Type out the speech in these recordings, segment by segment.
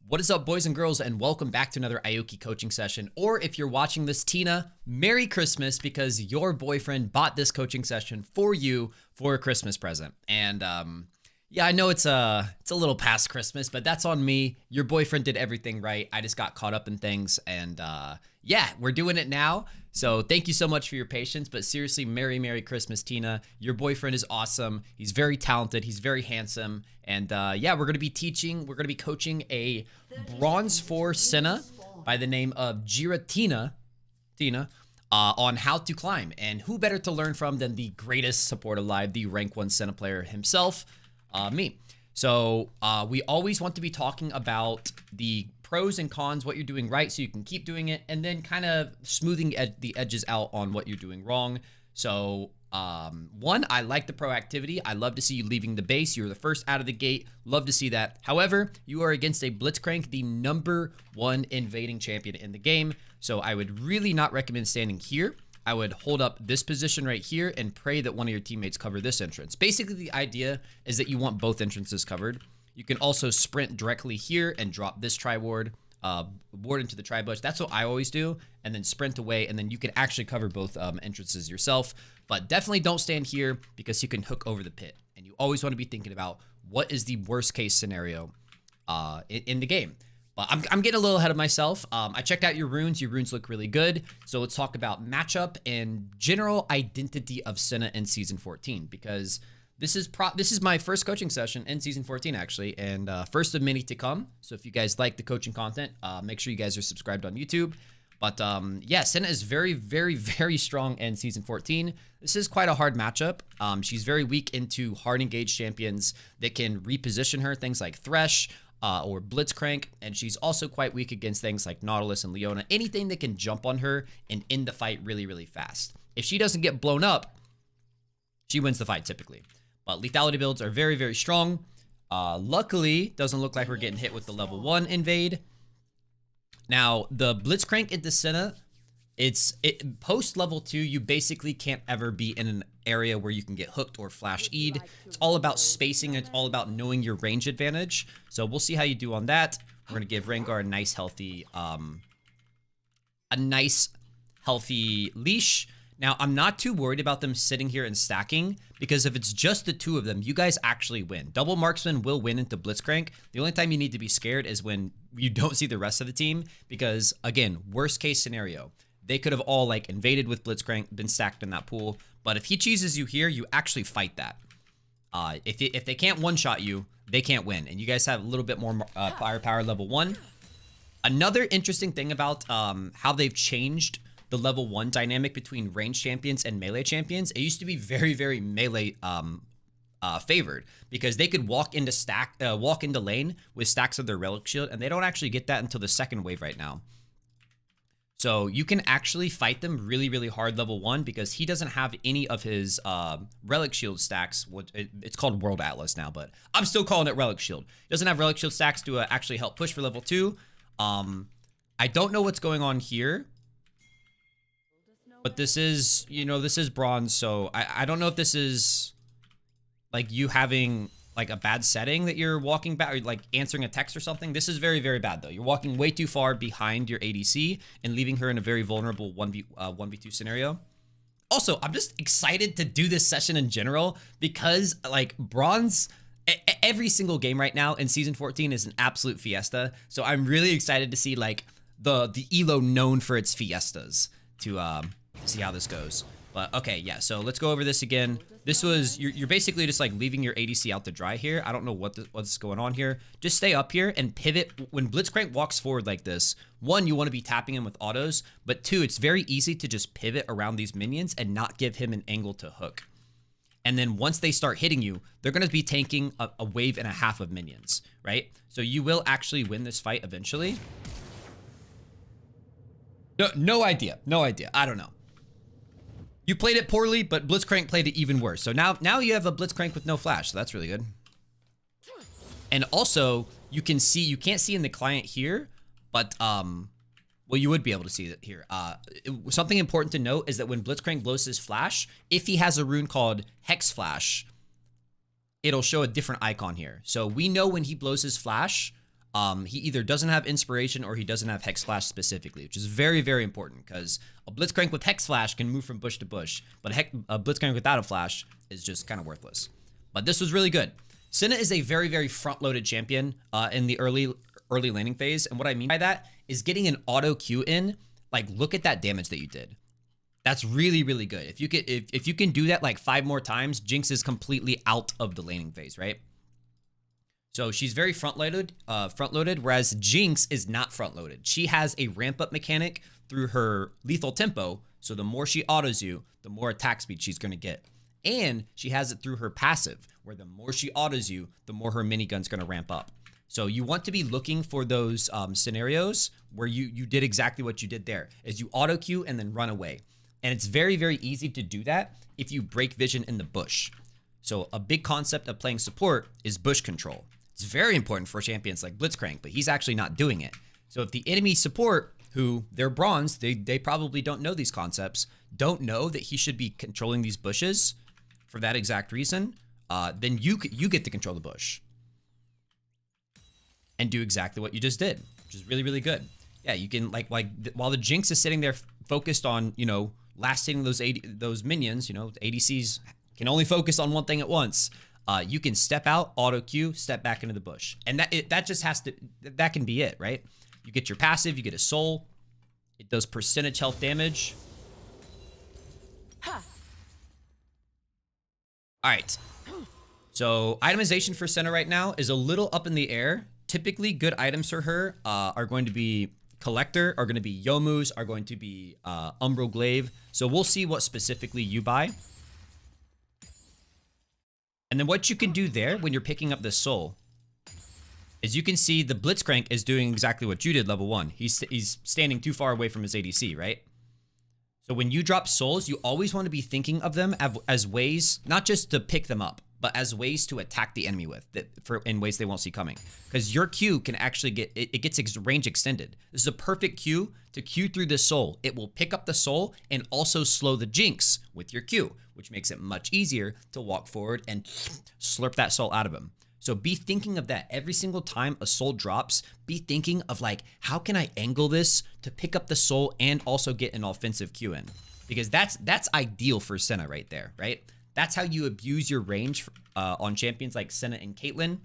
What is up, boys and girls, and welcome back to another Aoki coaching session. Or if you're watching this, Tina, Merry Christmas, because your boyfriend bought this coaching session for you for a Christmas present. And yeah, I know it's a little past Christmas, but that's on me. Your boyfriend did everything right. I just got caught up in things, and yeah, we're doing it now. So thank you so much for your patience, but seriously, Merry Christmas, Tina. Your boyfriend is awesome. He's very talented. He's very handsome. And yeah, we're going to be coaching a Bronze 4 Senna by the name of Tina, on how to climb. And who better to learn from than the greatest support alive, the rank 1 Senna player himself, me. So we always want to be talking about the pros and cons, what you're doing right so you can keep doing it, and then kind of smoothing the edges out on what you're doing wrong. So one, I like the proactivity. I love to see you leaving the base. You're the first out of the gate. Love to see that. However, you are against a Blitzcrank, the #1 invading champion in the game. So I would really not recommend standing here. I would hold up this position right here and pray that one of your teammates cover this entrance. Basically, the idea is that you want both entrances covered. You can also sprint directly here and drop this ward into the tri-bush. That's what I always do, and then sprint away, and then you can actually cover both entrances yourself. But definitely don't stand here because you can hook over the pit, and you always want to be thinking about what is the worst case scenario in the game. But I'm getting a little ahead of myself. I checked out your runes. Your runes look really good. So let's talk about matchup and general identity of Senna in Season 14, because this is my first coaching session in Season 14, actually, and first of many to come. So if you guys like the coaching content, make sure you guys are subscribed on YouTube. But yeah, Senna is very strong in Season 14. This is quite a hard matchup. She's very weak into hard engaged champions that can reposition her, things like Thresh, or Blitzcrank, and she's also quite weak against things like Nautilus and Leona, anything that can jump on her and end the fight really fast. If she doesn't get blown up, she wins the fight typically. But lethality builds are very strong. Luckily, doesn't look like we're getting hit with the level 1 invade. Now, the Blitzcrank into Senna, post level 2, you basically can't ever be in an area where you can get hooked or flash E'd. It's all about spacing, and it's all about knowing your range advantage. So we'll see how you do on that. We're gonna give Rengar a nice healthy leash. Now, I'm not too worried about them sitting here and stacking, because if it's just the two of them, you guys actually win. Double marksman will win into Blitzcrank. The only time you need to be scared is when you don't see the rest of the team, because again, worst case scenario, they could have all like invaded with Blitzcrank, been stacked in that pool. But if he cheeses you here, you actually fight that. If they can't one-shot you, they can't win. And you guys have a little bit more firepower level 1. Another interesting thing about how they've changed the level 1 dynamic between ranged champions and melee champions, it used to be very melee favored, because they could walk into lane with stacks of their relic shield, and they don't actually get that until the second wave right now. So you can actually fight them really hard level 1, because he doesn't have any of his relic shield stacks. It's called World Atlas now, but I'm still calling it relic shield. He doesn't have relic shield stacks to actually help push for level 2. I don't know what's going on here, but this is, this is bronze, so I don't know if this is like you having like a bad setting that you're walking back, or like answering a text or something. This is very bad though. You're walking way too far behind your ADC and leaving her in a very vulnerable 1v2 scenario. Also, I'm just excited to do this session in general, because like bronze, every single game right now in Season 14 is an absolute fiesta. So I'm really excited to see like the elo known for its fiestas to see how this goes. But okay, yeah, so let's go over this again. This was, you're basically just like leaving your ADC out to dry here. I don't know what's going on here. Just stay up here and pivot. When Blitzcrank walks forward like this, 1, you want to be tapping him with autos, but 2, it's very easy to just pivot around these minions and not give him an angle to hook. And then once they start hitting you, they're going to be tanking a wave and a half of minions, right? So you will actually win this fight eventually. No idea. I don't know. You played it poorly, but Blitzcrank played it even worse. So now you have a Blitzcrank with no flash. So that's really good. And also, you can't see in the client here, but well, you would be able to see it here. Something important to note is that when Blitzcrank blows his flash, if he has a rune called Hex Flash, it'll show a different icon here. So we know when he blows his flash, he either doesn't have Inspiration or he doesn't have Hex Flash specifically, which is very, very important because a Blitzcrank with Hex Flash can move from bush to bush, but a Blitzcrank without a Flash is just kind of worthless. But this was really good. Senna is a very, very front-loaded champion in the early laning phase, and what I mean by that is getting an auto Q in. Like, look at that damage that you did. That's really, really good. If you can do that like 5 more times, Jinx is completely out of the laning phase, right? So she's very front-loaded, whereas Jinx is not front-loaded. She has a ramp-up mechanic through her lethal tempo, so the more she autos you, the more attack speed she's going to get. And she has it through her passive, where the more she autos you, the more her minigun's going to ramp up. So you want to be looking for those scenarios where you did exactly what you did there, is you auto Q and then run away. And it's very, very easy to do that if you break vision in the bush. So a big concept of playing support is bush control. It's very important for champions like Blitzcrank, but he's actually not doing it. So if the enemy support, who they're bronze, they probably don't know these concepts, don't know that he should be controlling these bushes for that exact reason, then you get to control the bush and do exactly what you just did, which is really, really good. Yeah, you can while the Jinx is sitting there focused on, you know, last hitting those minions, you know, ADCs can only focus on one thing at once. You can step out, auto Q, step back into the bush, and that can be it, right? You get your passive, you get a soul, it does percentage health damage. All right, so itemization for Senna right now is a little up in the air. Typically, good items for her are going to be Collector, are going to be Youmuu's, are going to be Umbral Glaive. So we'll see what specifically you buy. And then what you can do there when you're picking up this soul is you can see the Blitzcrank is doing exactly what you did level 1. He's standing too far away from his ADC, right? So when you drop souls, you always want to be thinking of them as ways, not just to pick them up, but as ways to attack the enemy with, in ways they won't see coming. Because your Q can actually gets range extended. This is a perfect Q to Q through this soul. It will pick up the soul and also slow the Jinx with your Q, which makes it much easier to walk forward and slurp that soul out of him. So be thinking of that every single time a soul drops. Be thinking of like, how can I angle this to pick up the soul and also get an offensive Q in? Because that's ideal for Senna right there, right? That's how you abuse your range on champions like Senna and Caitlyn,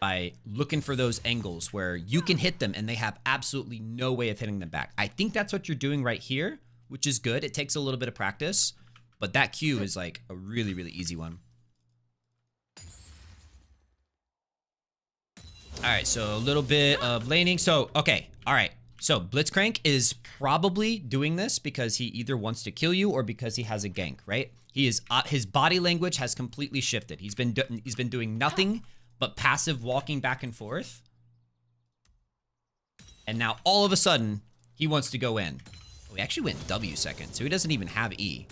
by looking for those angles where you can hit them and they have absolutely no way of hitting them back. I think that's what you're doing right here, which is good. It takes a little bit of practice, but that Q is like a really, really easy one. All right, so a little bit of laning. So, okay, all right. So Blitzcrank is probably doing this because he either wants to kill you or because he has a gank, right? He is his body language has completely shifted. He's been doing nothing but passive walking back and forth. And now all of a sudden, he wants to go in. Oh, he actually went W second, so he doesn't even have E.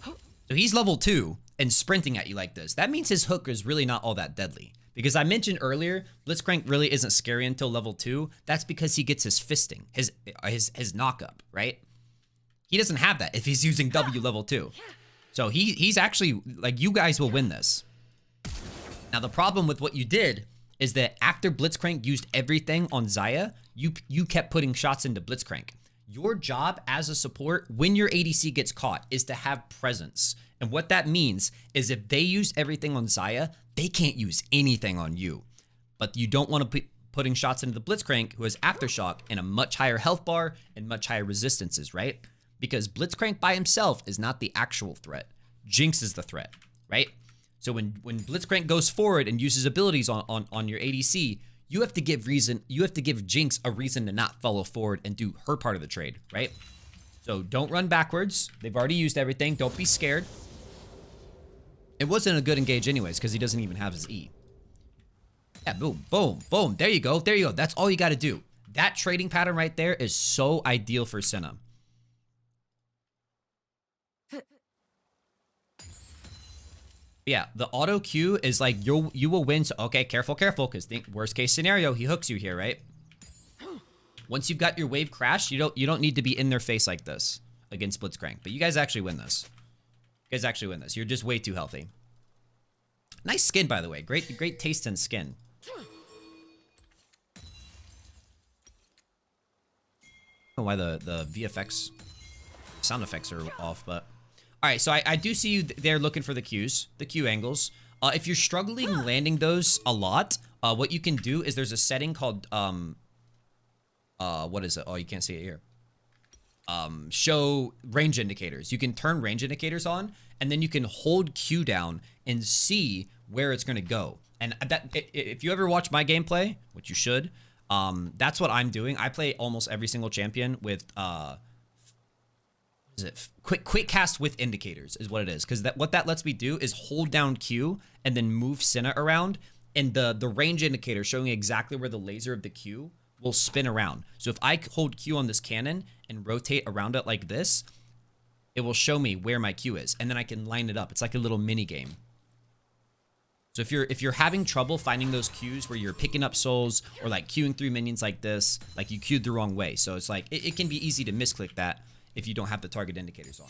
So he's level 2 and sprinting at you like this. That means his hook is really not all that deadly. Because I mentioned earlier, Blitzcrank really isn't scary until level 2. That's because he gets his fisting, his knock-up, right? He doesn't have that if he's using W level 2. So he's actually, like, you guys will win this. Now, the problem with what you did is that after Blitzcrank used everything on Xayah, you kept putting shots into Blitzcrank. Your job as a support, when your ADC gets caught, is to have presence. And what that means is if they use everything on Xayah, they can't use anything on you. But you don't want to be putting shots into the Blitzcrank, who has Aftershock and a much higher health bar and much higher resistances, right? Because Blitzcrank by himself is not the actual threat. Jinx is the threat, right? So when Blitzcrank goes forward and uses abilities on your ADC, you have to give Jinx a reason to not follow forward and do her part of the trade, right? So don't run backwards. They've already used everything. Don't be scared. It wasn't a good engage anyways, because he doesn't even have his E. Yeah, boom, boom, boom. There you go. There you go. That's all you got to do. That trading pattern right there is so ideal for Senna. Yeah, the auto Q is like you will win. So, okay, careful, because think worst case scenario, he hooks you here, right? Once you've got your wave crash, you don't need to be in their face like this against Blitzcrank. But you guys actually win this. You guys actually win this. You're just way too healthy. Nice skin, by the way. Great taste in skin. I don't know why the VFX sound effects are off, but all right. So I do see you there looking for the Qs, the Q angles. If you're struggling landing those a lot, what you can do is there's a setting called what is it? Oh, you can't see it here. Show range indicators. You can turn range indicators on, and then you can hold Q down and see where it's going to go. And that, if you ever watch my gameplay, which you should, that's what I'm doing. I play almost every single champion with what is it? Quick cast with indicators is what it is. Because what that lets me do is hold down Q and then move Senna around, and the range indicator showing exactly where the laser of the Q will spin around. So if I hold Q on this cannon and rotate around it like this, it will show me where my Q is, and then I can line it up. It's like a little mini game. So if you're having trouble finding those Qs where you're picking up souls or like queuing through minions like this, like you queued the wrong way. So it's like it can be easy to misclick that if you don't have the target indicators on.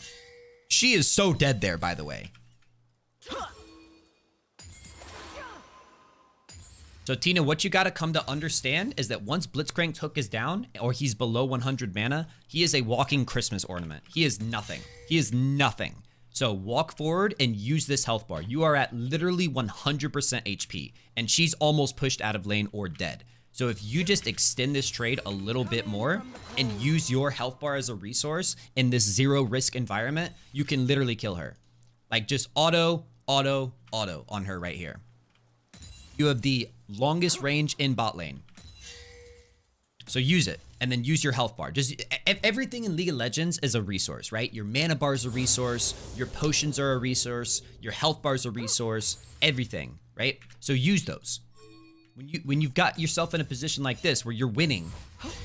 She is so dead there, by the way. So Tina, what you gotta come to understand is that once Blitzcrank's hook is down, or he's below 100 mana, he is a walking Christmas ornament. He is nothing. He is nothing. So walk forward and use this health bar. You are at literally 100% HP, and she's almost pushed out of lane or dead. So if you just extend this trade a little bit more and use your health bar as a resource in this zero risk environment, you can literally kill her. Like just auto on her right here. You have the longest range in bot lane. So use it, and then use your health bar. Just everything in League of Legends is a resource, right? Your mana bar is a resource, your potions are a resource, your health bar is a resource, everything, right? So use those. When you've got yourself in a position like this where you're winning,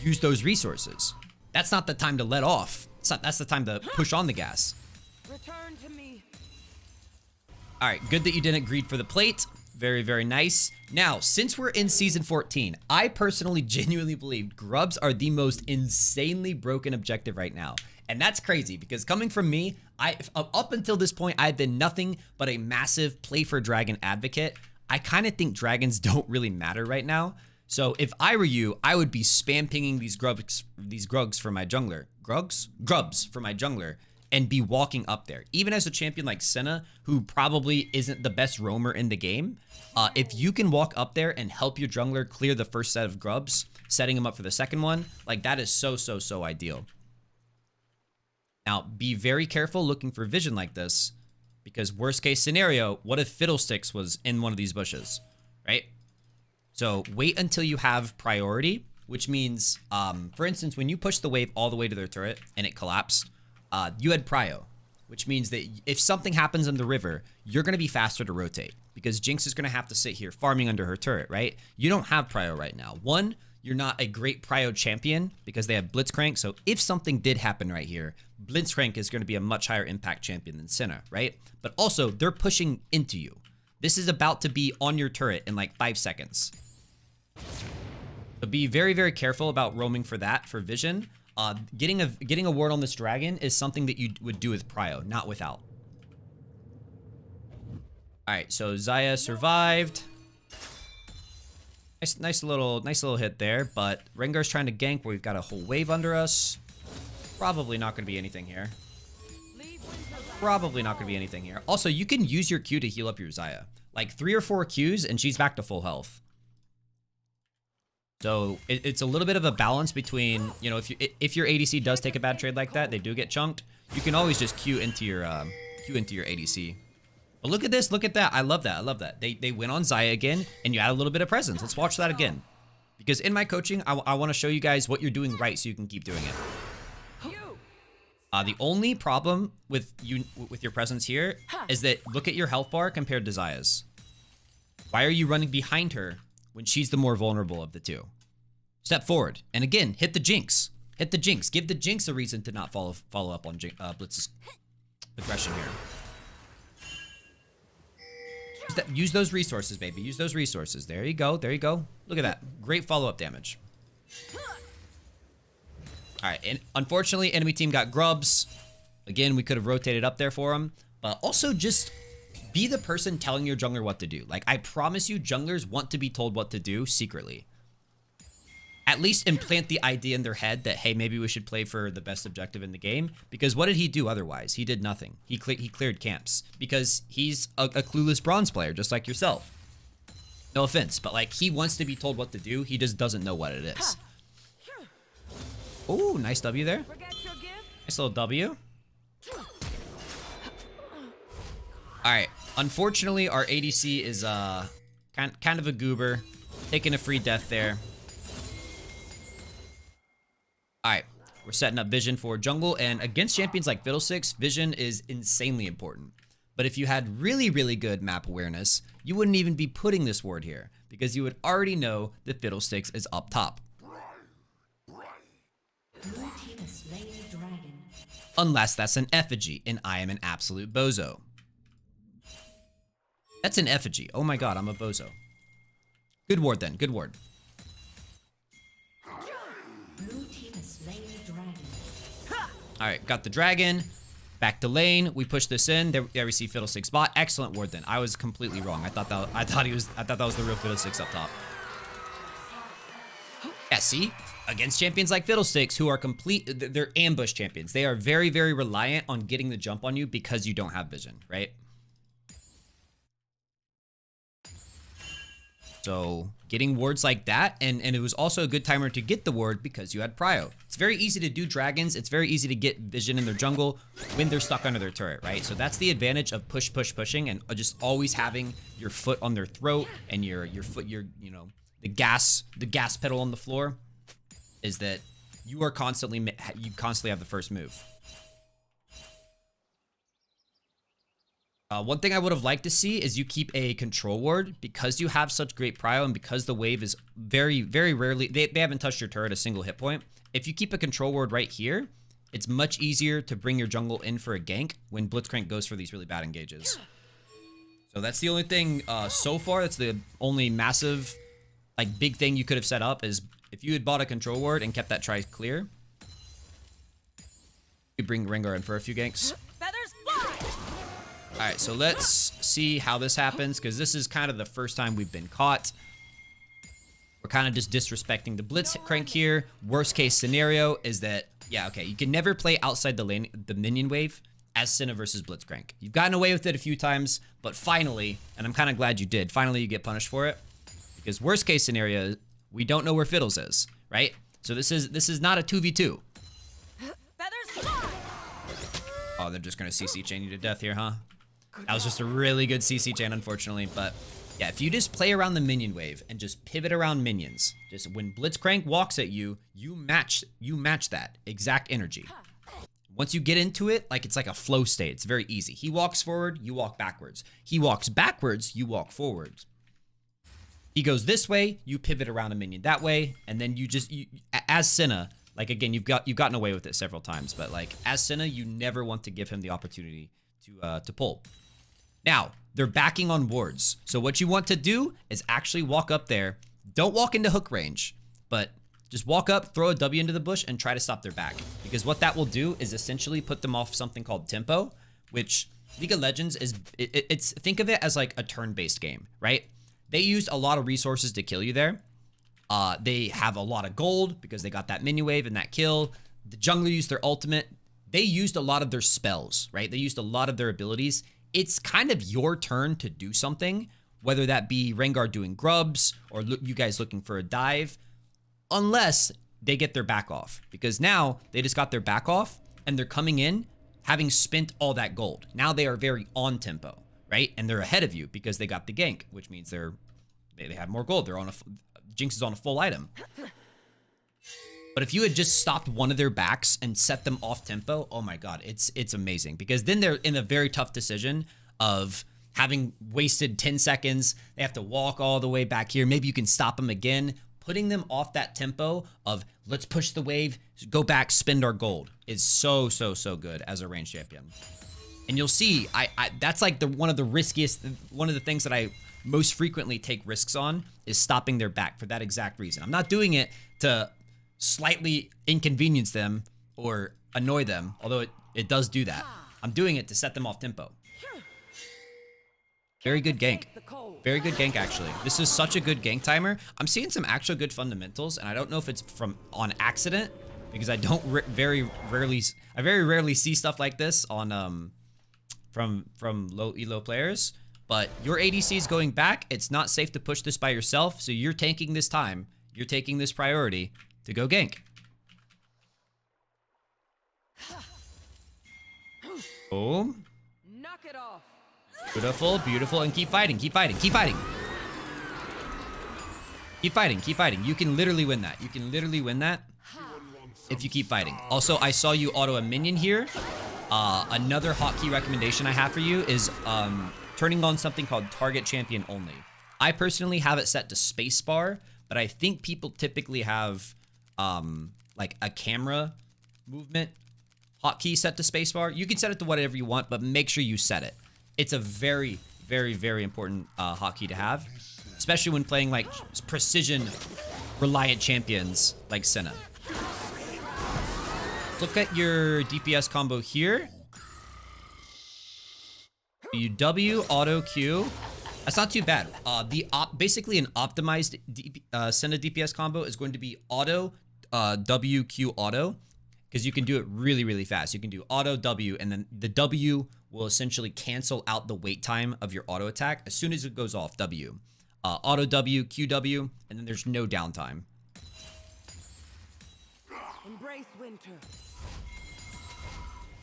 use those resources. That's not the time to let off. That's the time to push on the gas. Return to me. All right, good that you didn't greed for the plate. Very, very nice. Now, since we're in Season 14, I personally genuinely believe grubs are the most insanely broken objective right now. And that's crazy because coming from me, up until this point, I've been nothing but a massive play for dragon advocate. I kind of think dragons don't really matter right now. So if I were you, I would be spam pinging these grugs for my jungler. Grubs for my jungler. And be walking up there. Even as a champion like Senna, who probably isn't the best roamer in the game, if you can walk up there and help your jungler clear the first set of grubs, setting him up for the second one, like that is so ideal. Now, be very careful looking for vision like this, because worst case scenario, what if Fiddlesticks was in one of these bushes, right? So wait until you have priority, which means, for instance, when you push the wave all the way to their turret and it collapsed, you had prio, which means that if something happens in the river, you're going to be faster to rotate because Jinx is going to have to sit here farming under her turret, right? You don't have prio right now. One, you're not a great prio champion because they have Blitzcrank. So if something did happen right here, Blitzcrank is going to be a much higher impact champion than Senna, right? But also they're pushing into you. This is about to be on your turret in like 5 seconds. So be very, very careful about roaming for that, for vision. Getting a ward on this dragon is something that you would do with prio, not without. All right, so Xayah survived. Nice little hit there, but Rengar's trying to gank where we've got a whole wave under us. Probably not going to be anything here. Probably not going to be anything here. Also, you can use your Q to heal up your Xayah. Like 3 or 4 Qs and she's back to full health. So it's a little bit of a balance between, you know, if your ADC does take a bad trade like that, they do get chunked. You can always just Q into your ADC. But look at this, look at that. I love that. I love that. They went on Xayah again, and you add a little bit of presence. Let's watch that again, because in my coaching, I want to show you guys what you're doing right, so you can keep doing it. The only problem with your presence here is that look at your health bar compared to Xayah's. Why are you running behind her when she's the more vulnerable of the two? Step forward. And again, hit the Jinx. Hit the Jinx. Give the Jinx a reason to not follow up on Blitz's aggression here. Use those resources, baby. Use those resources. There you go. There you go. Look at that. Great follow-up damage. All right. And unfortunately, enemy team got grubs. Again, we could have rotated up there for them. But also just be the person telling your jungler what to do. Like, I promise you, junglers want to be told what to do secretly. at least implant the idea in their head that, hey, maybe we should play for the best objective in the game. Because what did he do otherwise? He did nothing. He cleared camps because he's a clueless bronze player, just like yourself. No offense, but like he wants to be told what to do. He just doesn't know what it is. Oh, nice W there. Nice little W. All right. Unfortunately, our ADC is kind of a goober, taking a free death there. All right, we're setting up vision for jungle, and against champions like Fiddlesticks, vision is insanely important. But if you had really, really good map awareness, you wouldn't even be putting this ward here because you would already know that Fiddlesticks is up top. Unless that's an effigy, and I am an absolute bozo. That's an effigy. Oh my god, I'm a bozo. Good ward then, good ward. Alright, got the dragon. Back to lane. We push this in. There we see Fiddlesticks bot. Excellent ward then. I was completely wrong. I thought that was the real Fiddlesticks up top. Yeah, see? Against champions like Fiddlesticks, who are they're ambush champions. They are very, very reliant on getting the jump on you because you don't have vision, right? So getting wards like that, and it was also a good timer to get the ward because you had prio. It's very easy to do dragons. It's very easy to get vision in their jungle when they're stuck under their turret, right? So that's the advantage of pushing and just always having your foot on their throat and your the gas pedal on the floor is that you constantly have the first move. One thing I would have liked to see is you keep a control ward because you have such great prio and because the wave is very, very rarely, they haven't touched your turret a single hit point. If you keep a control ward right here, it's much easier to bring your jungle in for a gank when Blitzcrank goes for these really bad engages. So that's the only thing so far, that's the only massive, like big thing you could have set up is if you had bought a control ward and kept that try clear, you could bring Rengar in for a few ganks. All right, so let's see how this happens because this is kind of the first time we've been caught. We're kind of just disrespecting the Blitzcrank here. Worst case scenario is that, yeah, okay, you can never play outside the minion wave as Senna versus Blitzcrank. You've gotten away with it a few times, but finally, and I'm kind of glad you did, finally you get punished for it. Because worst case scenario, we don't know where Fiddles is, right? So this is not a 2v2. Oh, they're just gonna CC chain you to death here, huh? That was just a really good CC chain, unfortunately, but yeah, if you just play around the minion wave and just pivot around minions, just when Blitzcrank walks at you, you match that exact energy. Once you get into it, like it's like a flow state. It's very easy. He walks forward, you walk backwards. He walks backwards, you walk forwards. He goes this way, you pivot around a minion that way, and then you as Senna, like again, you've gotten away with it several times, but like as Senna, you never want to give him the opportunity to pull. Now, they're backing on wards. So what you want to do is actually walk up there. Don't walk into hook range, but just walk up, throw a W into the bush, and try to stop their back. Because what that will do is essentially put them off something called tempo, which League of Legends is, think of it as like a turn-based game, right? They used a lot of resources to kill you there. They have a lot of gold because they got that minion wave and that kill. The jungler used their ultimate. They used a lot of their spells, right? They used a lot of their abilities. It's kind of your turn to do something, whether that be Rengar doing grubs or you guys looking for a dive, unless they get their back off. Because now they just got their back off and they're coming in having spent all that gold. Now they are very on tempo, right? And they're ahead of you because they got the gank, which means they have more gold. They're on Jinx is on a full item. But if you had just stopped one of their backs and set them off tempo, oh my god, it's amazing. Because then they're in a very tough decision of having wasted 10 seconds. They have to walk all the way back here. Maybe you can stop them again. Putting them off that tempo of let's push the wave, go back, spend our gold is so good as a ranged champion. And you'll see, that's like one of the things that I most frequently take risks on is stopping their back for that exact reason. I'm not doing it to slightly inconvenience them or annoy them, although it does do that. I'm doing it to set them off tempo. Very good gank. Escape the cold. Very good gank, actually. This is such a good gank timer. I'm seeing some actual good fundamentals, and I don't know if it's from on accident, because I don't very rarely see stuff like this on from low elo players. But your ADC is going back. It's not safe to push this by yourself, so you're taking this time. You're taking this priority to go gank. Boom. Knock it off. Beautiful, beautiful, and keep fighting, keep fighting, keep fighting. Keep fighting, keep fighting. You can literally win that. You can literally win that if you keep fighting. Also, I saw you auto a minion here. Another hotkey recommendation I have for you is turning on something called Target Champion Only. I personally have it set to spacebar, but I think people typically have like a camera movement hotkey set to spacebar. You can set it to whatever you want, but make sure you set it. It's a very, very, very important hotkey to have, especially when playing like precision reliant champions like Senna. Look at your DPS combo here. You W, auto Q. That's not too bad. Basically an optimized Senna DPS combo is going to be auto W, Q, auto, because you can do it really, really fast. You can do auto W, and then the W will essentially cancel out the wait time of your auto attack as soon as it goes off. W. Auto W, Q W, and then there's no downtime. Embrace winter.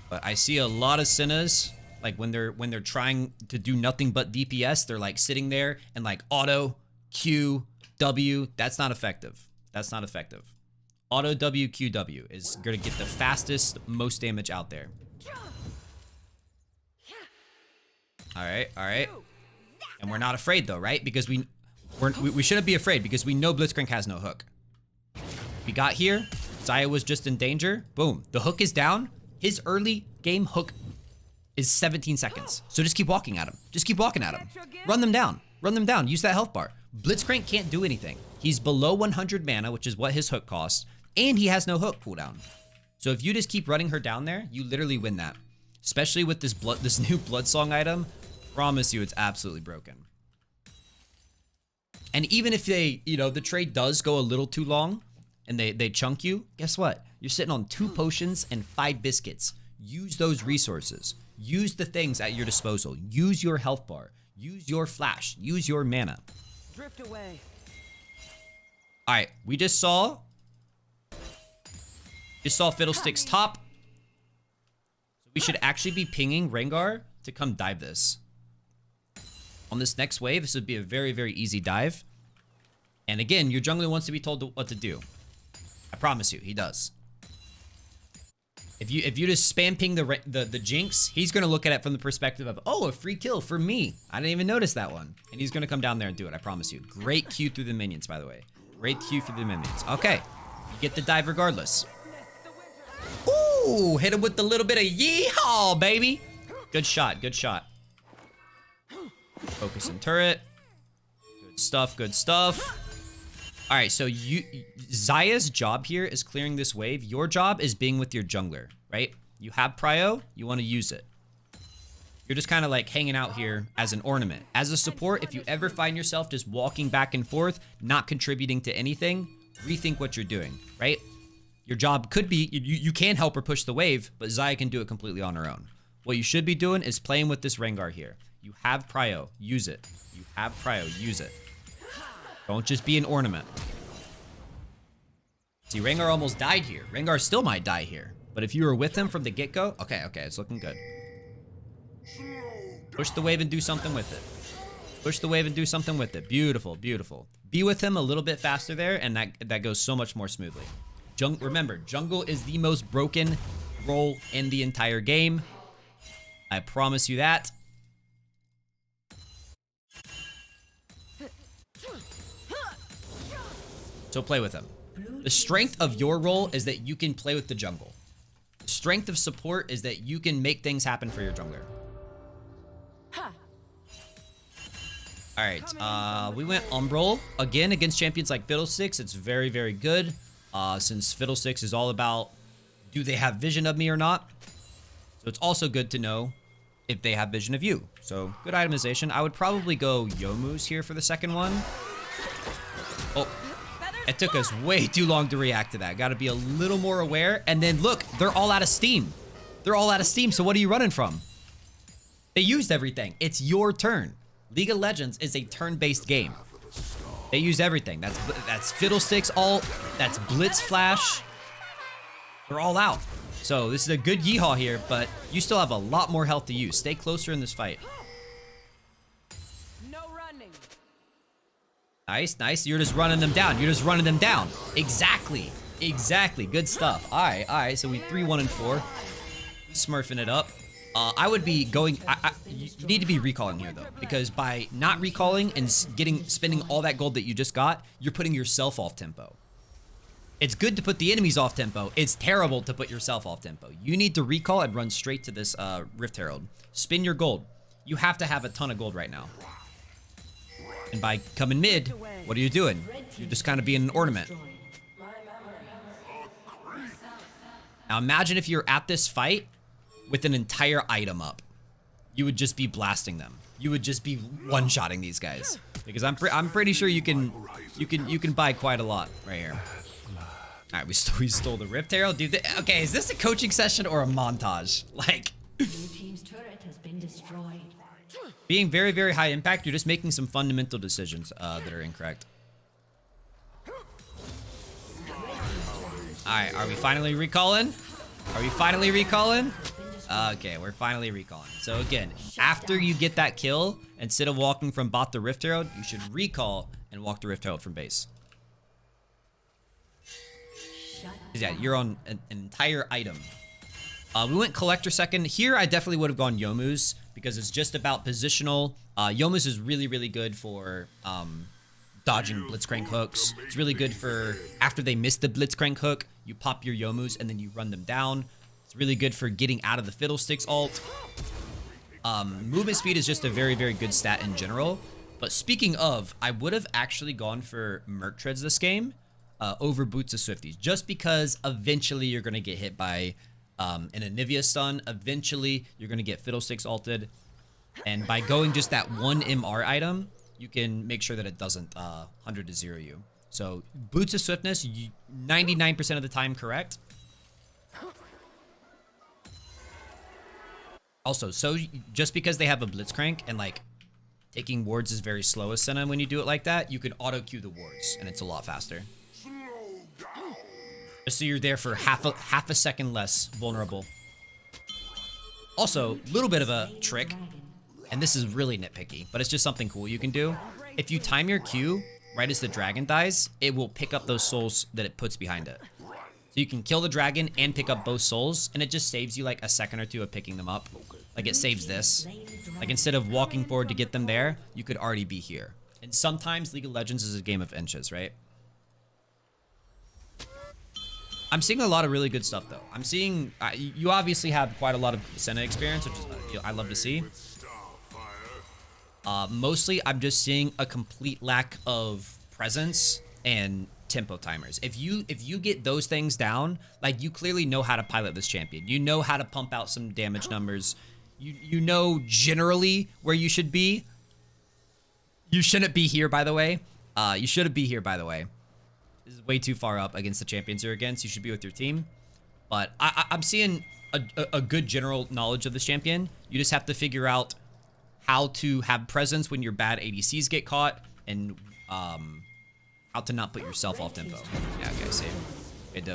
But I see a lot of Sennas, like when they're trying to do nothing but DPS, they're like sitting there and like auto Q W. That's not effective. That's not effective. Auto W Q W is gonna get the fastest, most damage out there. All right. And we're not afraid though, right? Because we shouldn't be afraid because we know Blitzcrank has no hook. We got here. Xayah was just in danger. Boom. The hook is down. His early game hook is 17 seconds. So just keep walking at him. Just keep walking at him. Run them down. Run them down. Use that health bar. Blitzcrank can't do anything. He's below 100 mana, which is what his hook costs. And he has no hook cooldown. So if you just keep running her down there, you literally win that. Especially with this new Bloodsong item. Promise you it's absolutely broken. And even if they, the trade does go a little too long and they chunk you, guess what? You're sitting on 2 potions and 5 biscuits. Use those resources. Use the things at your disposal. Use your health bar. Use your flash. Use your mana. Drift away. All right, we just saw Fiddlesticks top. So we should actually be pinging Rengar to come dive this. On this next wave, this would be a very, very easy dive. And again, your jungler wants to be told what to do. I promise you, he does. If you just spam ping the Jinx, he's gonna look at it from the perspective of, oh, a free kill for me. I didn't even notice that one. And he's gonna come down there and do it, I promise you. Great Q through the minions, by the way. Great Q through the minions. Okay, you get the dive regardless. Ooh, hit him with a little bit of yeehaw, baby. Good shot, good shot. Focus and turret. Good stuff, good stuff. All right, so Xayah's job here is clearing this wave. Your job is being with your jungler, right? You have prio, you want to use it. You're just kind of like hanging out here as an ornament. As a support, if you ever find yourself just walking back and forth, not contributing to anything, rethink what you're doing, right? Your job could be, you can help her push the wave, but Xayah can do it completely on her own. What you should be doing is playing with this Rengar here. You have prio, use it. You have prio, use it. Don't just be an ornament. See, Rengar almost died here. Rengar still might die here. But if you were with him from the get-go, okay, it's looking good. Push the wave and do something with it. Push the wave and do something with it. Beautiful, beautiful. Be with him a little bit faster there, and that goes so much more smoothly. Remember, jungle is the most broken role in the entire game. I promise you that. So play with him. The strength of your role is that you can play with the jungle. The strength of support is that you can make things happen for your jungler. Alright, we went Umbral. Again, against champions like Fiddlesticks, it's very, very good. Since Fiddlesticks is all about, do they have vision of me or not? So it's also good to know if they have vision of you. So good itemization. I would probably go Yomu's here for the second one. Oh, it took us way too long to react to that. Got to be a little more aware. And then look, they're all out of steam. They're all out of steam. So what are you running from? They used everything. It's your turn. League of Legends is a turn-based game. They use everything. That's Fiddlesticks ult. That's Blitz Flash. They're all out. So this is a good yeehaw here, but you still have a lot more health to use. Stay closer in this fight. No running. Nice, nice. You're just running them down. You're just running them down. Exactly. Exactly. Good stuff. All right, all right. So we 3-1 and 4. Smurfing it up. I would be going. You need to be recalling here though, because by not recalling and spending all that gold that you just got, you're putting yourself off tempo. It's good to put the enemies off tempo. It's terrible to put yourself off tempo. You need to recall and run straight to this Rift Herald. Spin your gold. You have to have a ton of gold right now. And by coming mid, what are you doing? You're just kind of being an ornament. Now imagine if you're at this fight with an entire item up. You would just be blasting them. You would just be one-shotting these guys. Because I'm pretty sure you can buy quite a lot right here. All right, we stole the Rift Herald. Dude, okay, is this a coaching session or a montage? Like, Blue team's turret has been destroyed. being very, very high impact, you're just making some fundamental decisions that are incorrect. All right, are we finally recalling? Are we finally recalling? Okay, we're finally recalling. So again, after you get that kill, instead of walking from bot to Rift Herald, you should recall and walk to Rift Herald from base. Yeah, you're on an entire item. We went Collector second. Here, I definitely would have gone Yomu's because it's just about positional. Yomu's is really, really good for dodging Blitzcrank hooks. It's really good for after they miss the Blitzcrank hook, you pop your Yomu's and then you run them down. It's really good for getting out of the Fiddlesticks ult. Movement speed is just a very, very good stat in general. But speaking of, I would have actually gone for Merc Treads this game over Boots of Swifties. Just because eventually you're going to get hit by an Anivia stun. Eventually you're going to get Fiddlesticks ulted. And by going just that one MR item, you can make sure that it doesn't 100 to 0 you. So Boots of Swiftness, 99% of the time correct. Also, so just because they have a Blitzcrank and like taking wards is very slow as Senna when you do it like that, you can auto queue the wards and it's a lot faster. Just so you're there for half a second less vulnerable. Also, a little bit of a trick, and this is really nitpicky, but it's just something cool you can do. If you time your Q right as the dragon dies, it will pick up those souls that it puts behind it. So you can kill the dragon and pick up both souls, and it just saves you like a second or two of picking them up. Like it saves this. Like instead of walking forward to get them there, you could already be here. And sometimes League of Legends is a game of inches, right? I'm seeing a lot of really good stuff though. I'm seeing, you obviously have quite a lot of Senna experience, which is, I love to see. Mostly I'm just seeing a complete lack of presence and tempo timers. If you get those things down, like you clearly know how to pilot this champion. You know how to pump out some damage numbers. You know generally where you should be. You shouldn't be here, by the way. You shouldn't be here, by the way. This is way too far up against the champions you're against. You should be with your team. But I'm seeing a good general knowledge of this champion. You just have to figure out how to have presence when your bad ADCs get caught and how to not put yourself off tempo. Yeah, okay, same.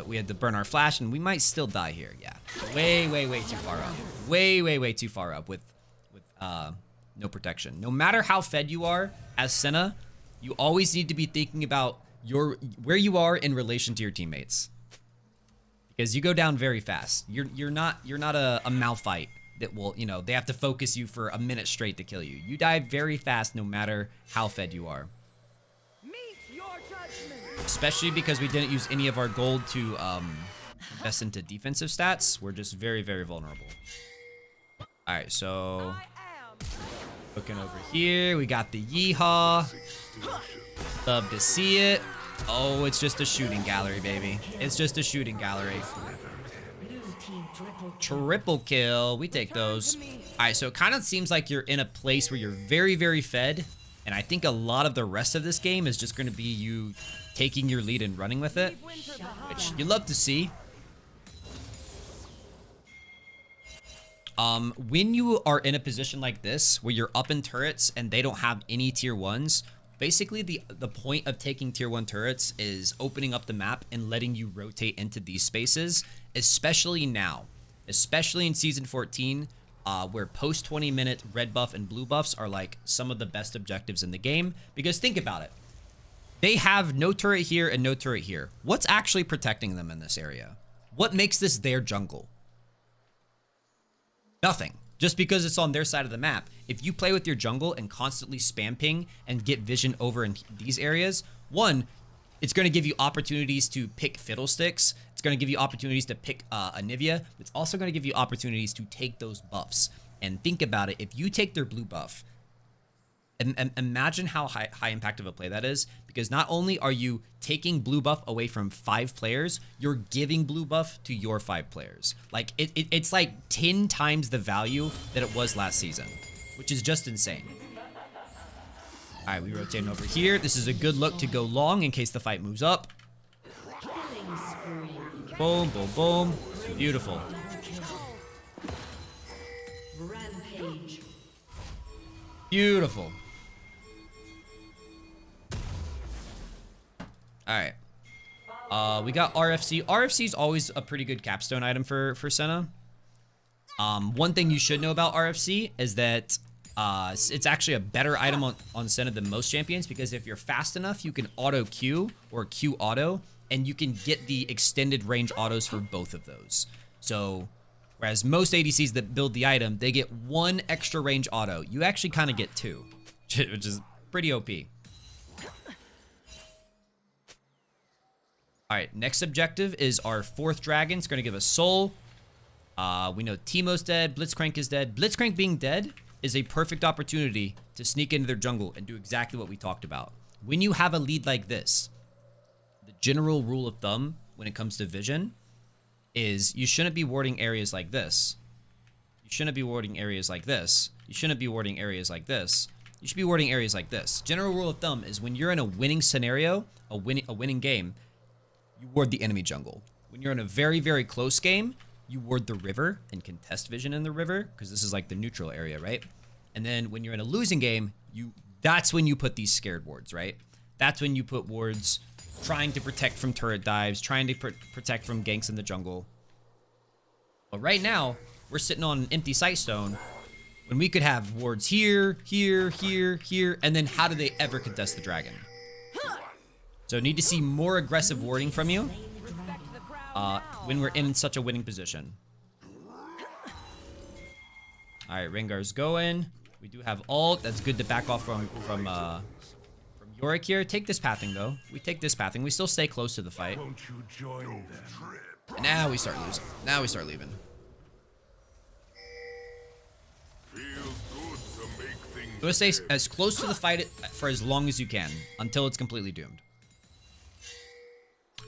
We had to burn our flash, and we might still die here. Yeah, way too far up. Way too far up with no protection. No matter how fed you are as Senna, you always need to be thinking about where you are in relation to your teammates, because you go down very fast. You're not a Malphite that will, you know, they have to focus you for a minute straight to kill you. You die very fast no matter how fed you are. Especially because we didn't use any of our gold to invest into defensive stats. We're just very vulnerable. All right, so looking over here, we got the yeehaw. Love to see it. Oh, it's just a shooting gallery, baby. It's just a shooting gallery. team triple kill. Triple kill. We take those. All right, so it kind of seems like you're in a place where you're very, very fed. And I think a lot of the rest of this game is just going to be you taking your lead and running with it, which you love to see. When you are in a position like this, where you're up in turrets and they don't have any tier 1s, basically the point of taking tier 1 turrets is opening up the map and letting you rotate into these spaces, especially now. Especially in Season 14, where post 20-minute red buff and blue buffs are like some of the best objectives in the game. Because think about it. They have no turret here and no turret here. What's actually protecting them in this area? What makes this their jungle? Nothing. Just because it's on their side of the map. If you play with your jungle and constantly spam ping and get vision over in these areas, one, it's going to give you opportunities to pick Fiddlesticks. It's going to give you opportunities to pick Anivia. It's also going to give you opportunities to take those buffs. And think about it. If you take their blue buff, imagine how high impact of a play that is. Because not only are you taking blue buff away from 5 players, you're giving blue buff to your 5 players. Like, it's like 10 times the value that it was last season, which is just insane. All right, we rotate over here. This is a good look to go long in case the fight moves up. Boom, boom, boom. Beautiful. Rampage. Beautiful. All right. We got RFC. RFC is always a pretty good capstone item for Senna. One thing you should know about RFC is that it's actually a better item on Senna than most champions, because if you're fast enough, you can auto Q or Q auto, and you can get the extended range autos for both of those. So, whereas most ADCs that build the item, they get 1 extra range auto. You actually kind of get 2, which is pretty OP. All right, next objective is our 4th dragon. It's going to give us soul. We know Teemo's dead. Blitzcrank is dead. Blitzcrank being dead is a perfect opportunity to sneak into their jungle and do exactly what we talked about. When you have a lead like this, the general rule of thumb when it comes to vision is you shouldn't be warding areas like this. You shouldn't be warding areas like this. You shouldn't be warding areas like this. You should be warding areas like this. General rule of thumb is when you're in a winning scenario, a winning game, you ward the enemy jungle. When you're in a very, very close game, you ward the river and contest vision in the river, because this is like the neutral area, right? And then when you're in a losing game, that's when you put these scared wards, right? That's when you put wards trying to protect from turret dives, trying to protect from ganks in the jungle. But right now, we're sitting on an empty sight stone when we could have wards here, here, here, here, and then how do they ever contest the dragon? So need to see more aggressive warding from you when we're in such a winning position. All right, Rengar's going. We do have ult. That's good to back off from Yorick here. Take this pathing though. We take this pathing. We still stay close to the fight. Won't you join them? And now we start losing. Now we start leaving. Feels good to make things You want to stay as close to the fight for as long as you can until it's completely doomed.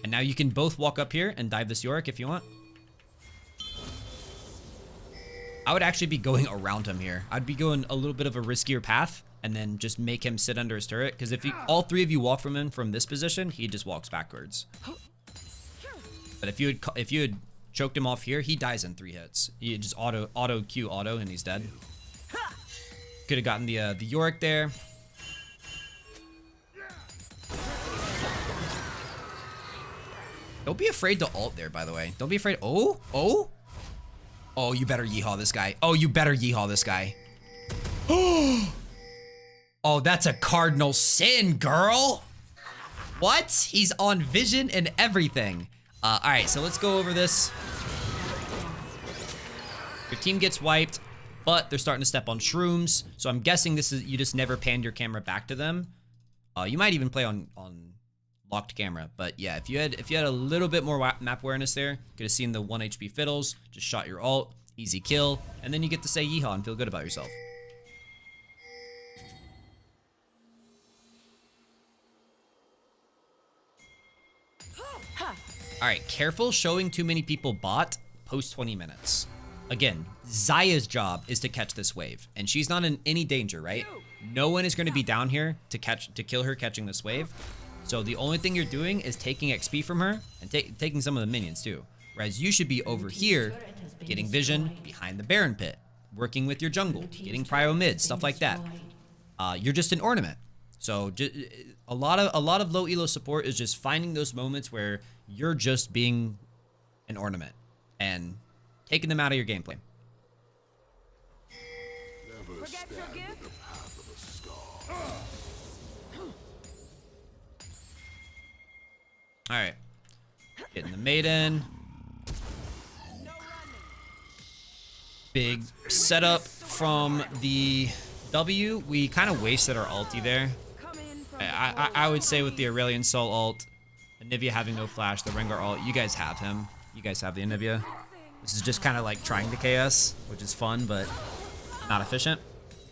And now you can both walk up here and dive this Yorick if you want. I would actually be going around him here. I'd be going a little bit of a riskier path and then just make him sit under his turret. Because if all 3 of you walk from him from this position, he just walks backwards. But if you had choked him off here, he dies in 3 hits. He just auto Q auto and he's dead. Could have gotten the Yorick there. Don't be afraid to ult there, by the way. Don't be afraid. Oh, you better yeehaw this guy. Oh, you better yeehaw this guy. Oh, that's a cardinal sin, girl. What? He's on vision and everything. All right, so let's go over this. Your team gets wiped, but they're starting to step on shrooms. So I'm guessing this is you just never panned your camera back to them. You might even play on locked camera, but yeah, if you had a little bit more map awareness there, could have seen the 1 HP fiddles, just shot your ult, easy kill, and then you get to say yeehaw and feel good about yourself. All right, careful showing too many people bot, post 20 minutes. Again, Zaya's job is to catch this wave, and she's not in any danger, right? No one is going to be down here to kill her catching this wave. So the only thing you're doing is taking XP from her and taking some of the minions too. Whereas you should be over here getting vision behind the Baron pit, working with your jungle, getting prio mid, stuff like that. You're just an ornament. So a lot of low elo support is just finding those moments where you're just being an ornament and taking them out of your gameplay. Forget your gift? All right, getting the maiden. Big setup from the W. We kind of wasted our ulti there. I would say with the Aurelion Sol ult, Anivia having no flash, the Rengar ult, you guys have him. You guys have the Anivia. This is just kind of like trying to KS, which is fun, but not efficient.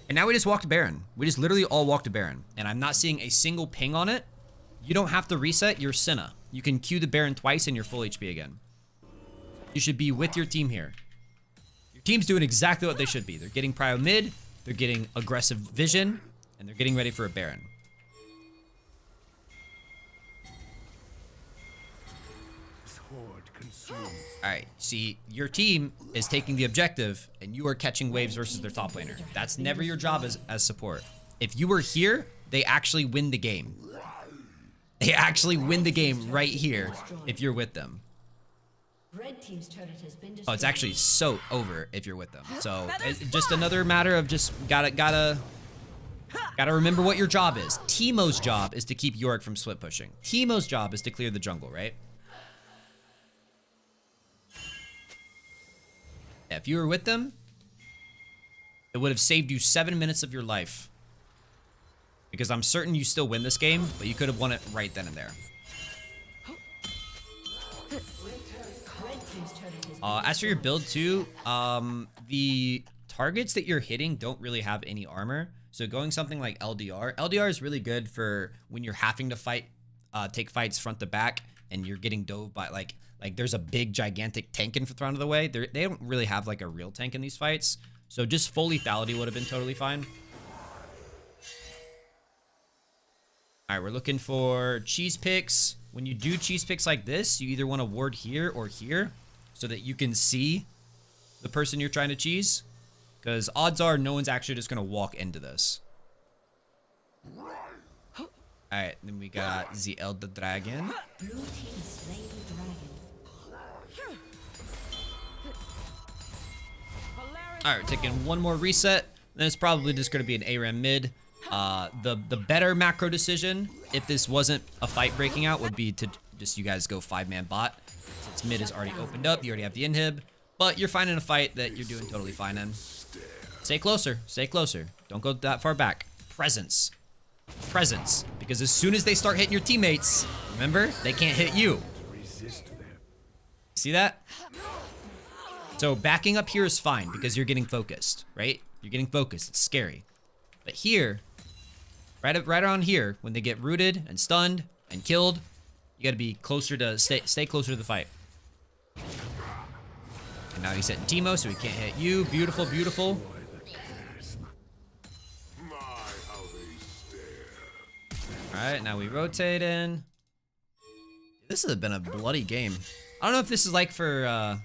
And now we just walked Baron. We just literally all walked a Baron. And I'm not seeing a single ping on it. You don't have to reset your Senna. You can Q the Baron twice and you're full HP again. You should be with your team here. Your team's doing exactly what they should be. They're getting prio mid, they're getting aggressive vision, and they're getting ready for a Baron. Alright, see, your team is taking the objective, and you are catching waves versus their top laner. That's never your job as support. If you were here, they actually win the game. They actually win the game right here if you're with them. Red team's turret has been Oh, it's actually so over if you're with them. So it's just another matter of just gotta remember what your job is. Teemo's job is to keep Yorick from split pushing. Teemo's job is to clear the jungle, right? Yeah, if you were with them, it would have saved you 7 minutes of your life. Because I'm certain you still win this game, but you could have won it right then and there. As for your build too, the targets that you're hitting don't really have any armor. So going something like LDR. LDR is really good for when you're having to fight, take fights front to back, and you're getting dove by like there's a big gigantic tank in front of the way. They don't really have like a real tank in these fights. So just full lethality would have been totally fine. All right, we're looking for cheese picks. When you do cheese picks like this, you either want to ward here or here so that you can see the person you're trying to cheese. Because odds are no one's actually just going to walk into this. All right, then we got the Elder Dragon. Blue team slain the dragon. All right, taking one more reset. Then it's probably just going to be an ARAM mid. The better macro decision, if this wasn't a fight breaking out, would be to just you guys go 5-man bot. Since mid is already opened up, you already have the inhib. But you're finding a fight that you're doing totally fine in. Stay closer. Stay closer. Don't go that far back. Presence. Presence. Because as soon as they start hitting your teammates, remember, they can't hit you. See that? So backing up here is fine because you're getting focused, right? You're getting focused. It's scary. But here, right around here, when they get rooted and stunned and killed, you gotta be closer to stay closer to the fight. And now he's hitting Teemo, so he can't hit you. Beautiful, beautiful. Alright, now we rotate in. This has been a bloody game. I don't know if this is like for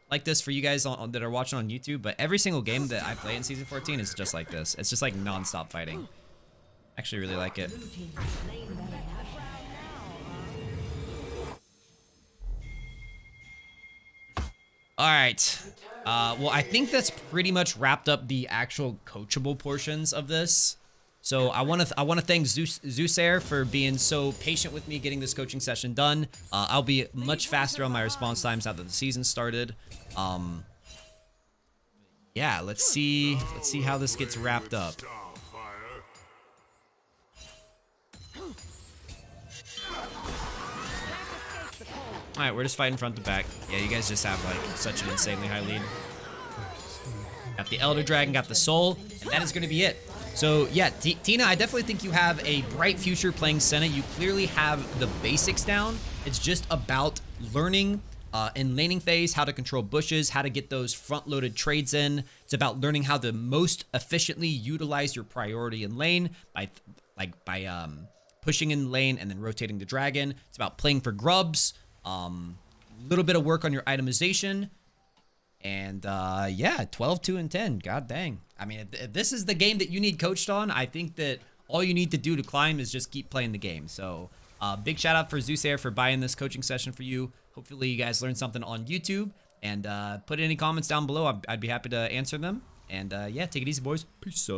like this for you guys that are watching on YouTube, but every single game that I play in Season 14 is just like this. It's just like non-stop fighting. Actually really like it. Alright. Well, I think that's pretty much wrapped up the actual coachable portions of this. So I want to thank Zeusair for being so patient with me getting this coaching session done. I'll be much faster on my response times now that the season started. Yeah, let's see how this gets wrapped up. All right, we're just fighting front to back. Yeah, you guys just have like such an insanely high lead. Got the Elder Dragon, got the Soul, and that is going to be it. So yeah, Tina, I definitely think you have a bright future playing Senna. You clearly have the basics down. It's just about learning in laning phase, how to control bushes, how to get those front-loaded trades in. It's about learning how to most efficiently utilize your priority in lane by pushing in lane and then rotating the dragon. It's about playing for grubs. Little bit of work on your itemization. And yeah, 12, 2, and 10. God dang. I mean, if this is the game that you need coached on, I think that all you need to do to climb is just keep playing the game. So big shout out for Zeus Air for buying this coaching session for you. Hopefully you guys learned something on YouTube. And put any comments down below. I'd be happy to answer them. And yeah, take it easy, boys. Peace.